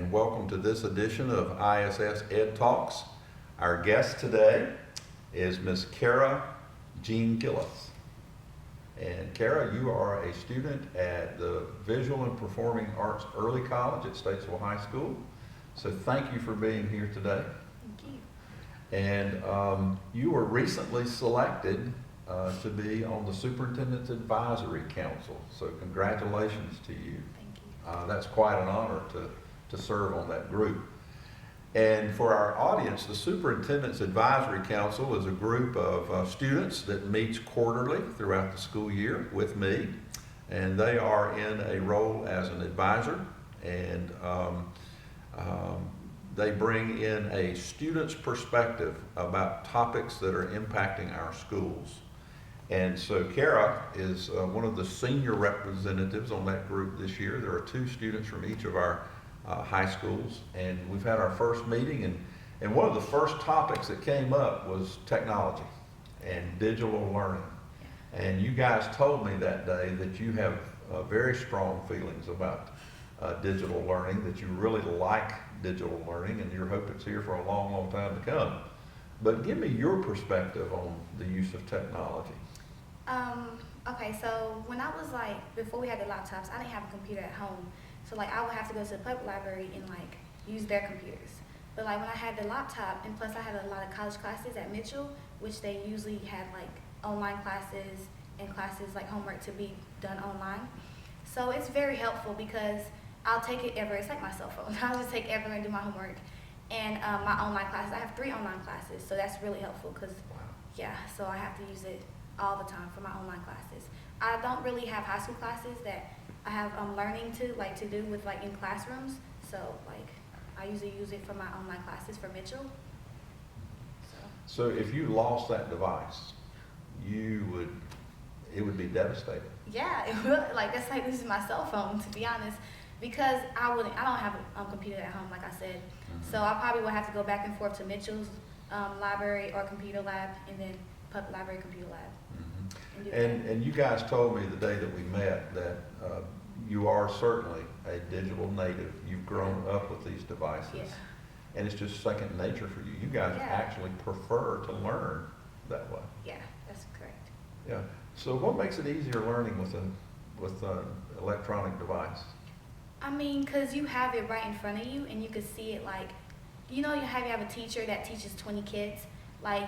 and welcome to this edition of ISS EDtalks. Our guest today is Miss Karah Jean Giles. And Karah, you are a student at the Visual and Performing Arts Early College at Statesville High School. So thank you for being here today. Thank you. And you were recently selected to be on the Superintendent's Advisory Council. So congratulations to you. Thank you. That's quite an honor to serve on that group. And for our audience, the Superintendent's Advisory Council is a group of students that meets quarterly throughout the school year with me. And they are in a role as an advisor, and they bring in a student's perspective about topics that are impacting our schools. And so Karah is one of the senior representatives on that group this year. There are 2 students from each of our high schools, and we've had our first meeting, and one of the first topics that came up was technology and digital learning. And you guys told me that day that you have very strong feelings about digital learning, that you really like digital learning, and you hope it's here for a long, long time to come. But give me your perspective on the use of technology. Okay, so when I was before we had the laptops, I didn't have a computer at home. So I would have to go to the public library and use their computers. But when I had the laptop, and plus I had a lot of college classes at Mitchell, which they usually had online classes and classes homework to be done online. So it's very helpful because I'll take it everywhere. It's like my cell phone. I'll just take it everywhere and do my homework. And my online classes, I have 3 online classes, so that's really helpful because, so I have to use it all the time for my online classes. I don't really have high school classes that I have learning to do with in classrooms. So I usually use it for my online classes for Mitchell. So if you lost that device, it would be devastating. Yeah, it would. That's like losing my cell phone, to be honest, because I don't have a computer at home, like I said. Mm-hmm. So I probably would have to go back and forth to Mitchell's library or computer lab, and then public library computer lab. Mm-hmm. And you guys told me the day that we met that you are certainly a digital native. You've grown up with these devices, and it's just second nature for you. You guys actually prefer to learn that way. Yeah, that's correct. Yeah. So what makes it easier learning with an electronic device? I mean, because you have it right in front of you, and you can see it you have a teacher that teaches 20 kids.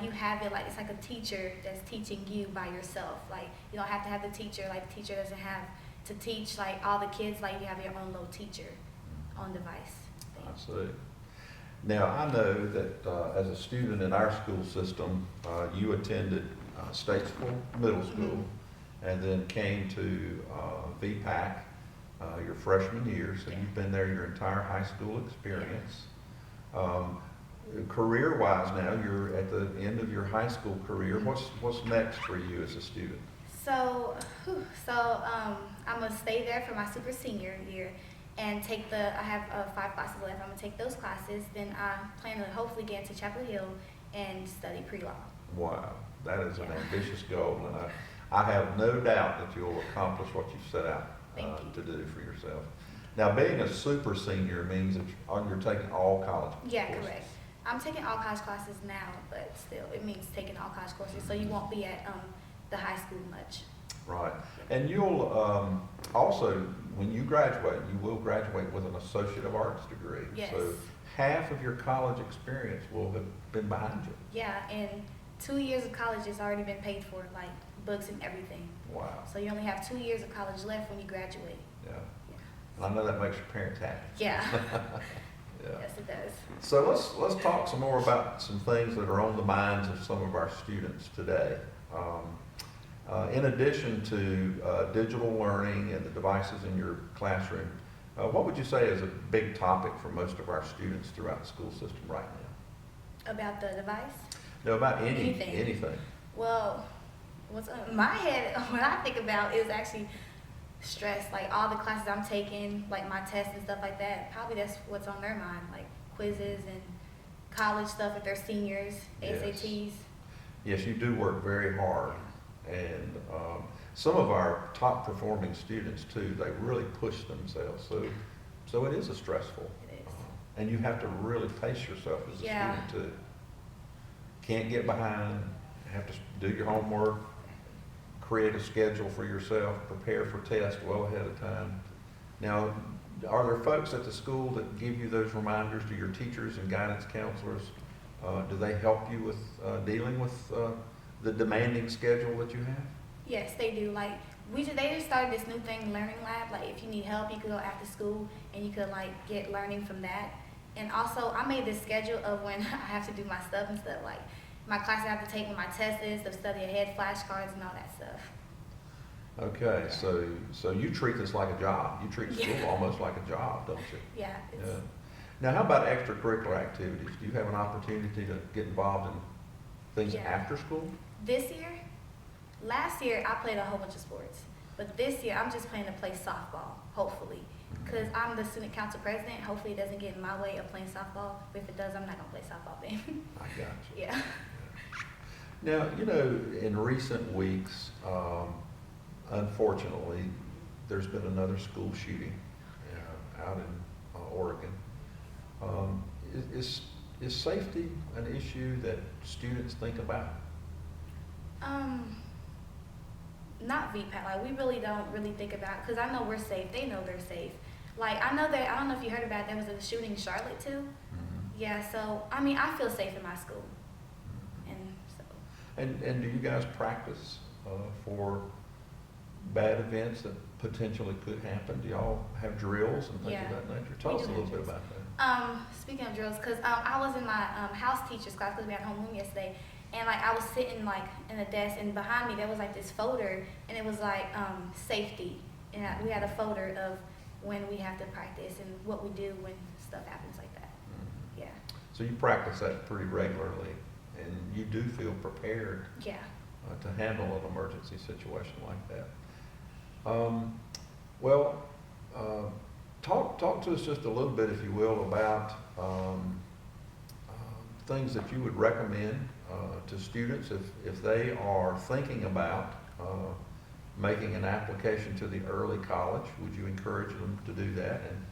You have it it's like a teacher that's teaching you by yourself. You don't have to have the teacher. The teacher doesn't have to teach all the kids. You have your own little teacher on device thing. I see. Now I know that as a student in our school system, you attended Statesville Middle School, and then came to VPAC your freshman year. So you've been there your entire high school experience. Career-wise now, you're at the end of your high school career. What's next for you as a student? So I'm gonna stay there for my super senior year and I have 5 classes left. I'm gonna take those classes. Then I plan to hopefully get into Chapel Hill and study pre-law. Wow, that is an ambitious goal, and I have no doubt that you'll accomplish what you've set out to do for yourself. Now, being a super senior means that you're taking all college courses. Yeah, correct. I'm taking all college classes now, but still, it means taking all college courses, so you won't be at the high school much. Right. And you'll also, when you graduate, you will graduate with an Associate of Arts degree. Yes. So half of your college experience will have been behind you. Yeah, and 2 years of college has already been paid for, books and everything. Wow. So you only have 2 years of college left when you graduate. Yeah. And I know that makes your parents happy. Yeah. Yeah. Yes, it does. So let's talk some more about some things that are on the minds of some of our students today. In addition to digital learning and the devices in your classroom, what would you say is a big topic for most of our students throughout the school system right now? About the device? No, about anything. Well, what's in my head, what I think about is actually stress. All the classes I'm taking, my tests and stuff like that, probably that's what's on their mind, quizzes and college stuff if they're seniors, SATs. Yes, you do work very hard, and some of our top performing students too, they really push themselves, so it is a stressful It is. And you have to really pace yourself as a Yeah. student too. Can't get behind, have to do your homework, create a schedule for yourself, prepare for tests well ahead of time. Now, are there folks at the school that give you those reminders? Do your teachers and guidance counselors, do they help you with dealing with the demanding schedule that you have? Yes, they do. Like they just started this new thing, Learning Lab. Like if you need help, you could go after school and you could like get learning from that. And also, I made this schedule of when I have to do my stuff and stuff. Like my classes I have to take when my test is, the study ahead, flashcards, and all that stuff. Okay, so you treat this like a job. You treat school almost like a job, don't you? Yeah. Yeah. Now, how about extracurricular activities? Do you have an opportunity to get involved in things after school? This year, last year I played a whole bunch of sports, but this year I'm just planning to play softball, hopefully, because I'm the student council president. Hopefully, it doesn't get in my way of playing softball. But if it does, I'm not gonna play softball then. I got you. Yeah. Now, you know, in recent weeks, unfortunately, there's been another school shooting out in Oregon. Is safety an issue that students think about? Not VPAT. Like we really don't really think about, because I know we're safe. They know they're safe. Like I know that, I don't know if you heard about it, there was a shooting in Charlotte too. Mm-hmm. Yeah, so I mean I feel safe in my school. And so And do you guys practice for bad events that potentially could happen? Do y'all have drills and things of that nature? Tell us a little bit about that. Speaking of drills, because I was in my house teacher's class because we had homeroom yesterday, and like I was sitting like in a desk, and behind me there was like this folder, and it was like safety, and we had a folder of when we have to practice and what we do when stuff happens like that. Mm-hmm. Yeah. So you practice that pretty regularly, and you do feel prepared Yeah. to handle an emergency situation like that. Talk to us just a little bit, if you will, about things that you would recommend to students if they are thinking about making an application to the early college. Would you encourage them to do that? And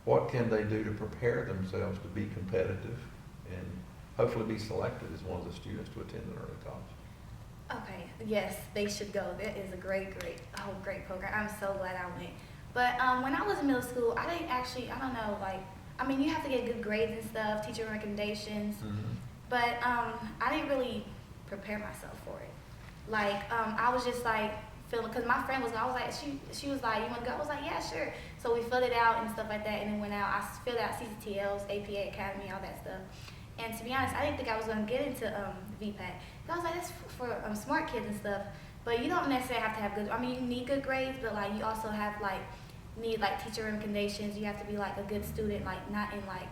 what can they do to prepare themselves to be competitive and hopefully be selected as one of the students to attend an early college? Okay. Yes, they should go. That is a great program. I'm so glad I went. But when I was in middle school, I didn't actually, I don't know, like, I mean, you have to get good grades and stuff, teacher recommendations, but I didn't really prepare myself for it. Like, I was just like feeling, because my friend was, I was like, she was like, you want to go? I was like, yeah, sure. So we filled it out and stuff like that, and then went out. I filled out CCTLs, APA Academy, all that stuff. And to be honest, I didn't think I was going to get into VPAC. I was like, that's for smart kids and stuff. But you don't necessarily have to have good, I mean, you need good grades, but like you also have like, need like teacher recommendations. You have to be like a good student, like not in like,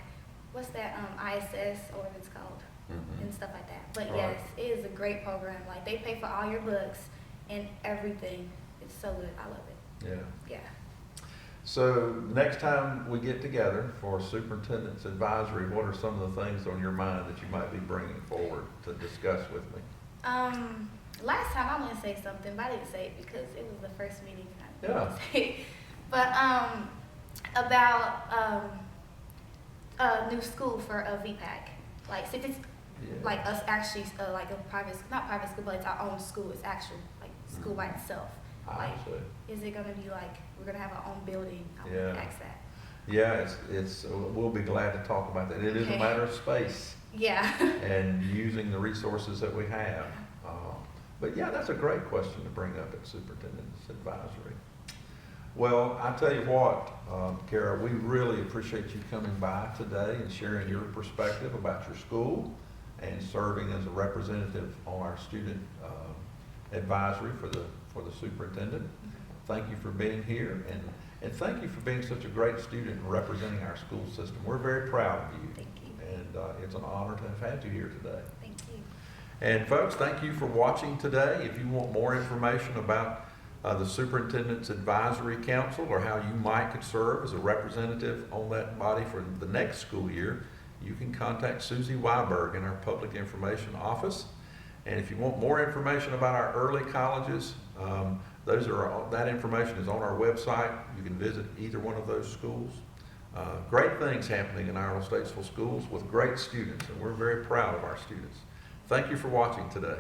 what's that, ISS or whatever it's called, and stuff like that. But Right. yes, it is a great program. Like they pay for all your books and everything. It's so good. I love it. Yeah. Yeah. So next time we get together for Superintendent's Advisory, what are some of the things on your mind that you might be bringing forward to discuss with me? Last time I want to say something, but I didn't say it because it was the first meeting. I didn't Yeah. say it. But about a new school for a VPAC. Like since it's like us actually like a private, not private school, but it's our own school. It's actual like school by itself. Like, is it gonna be like we're gonna have our own building? I want to ask that. Yeah, it's we'll be glad to talk about that. It is a matter of space. Yeah. And using the resources that we have. But yeah, that's a great question to bring up at Superintendent's Advisory. Well, I tell you what, Karah, we really appreciate you coming by today and sharing your perspective about your school and serving as a representative on our student advisory for the superintendent. Thank you for being here, and thank you for being such a great student and representing our school system. We're very proud of you. Thank you. And it's an honor to have had you here today. Thank you. And folks, thank you for watching today. If you want more information about the Superintendent's Advisory Council or how you might could serve as a representative on that body for the next school year, you can contact Susie Weiberg in our Public Information Office. And if you want more information about our early colleges, that information is on our website. You can visit either one of those schools. Great things happening in Iredell Statesville schools with great students, and we're very proud of our students. Thank you for watching today.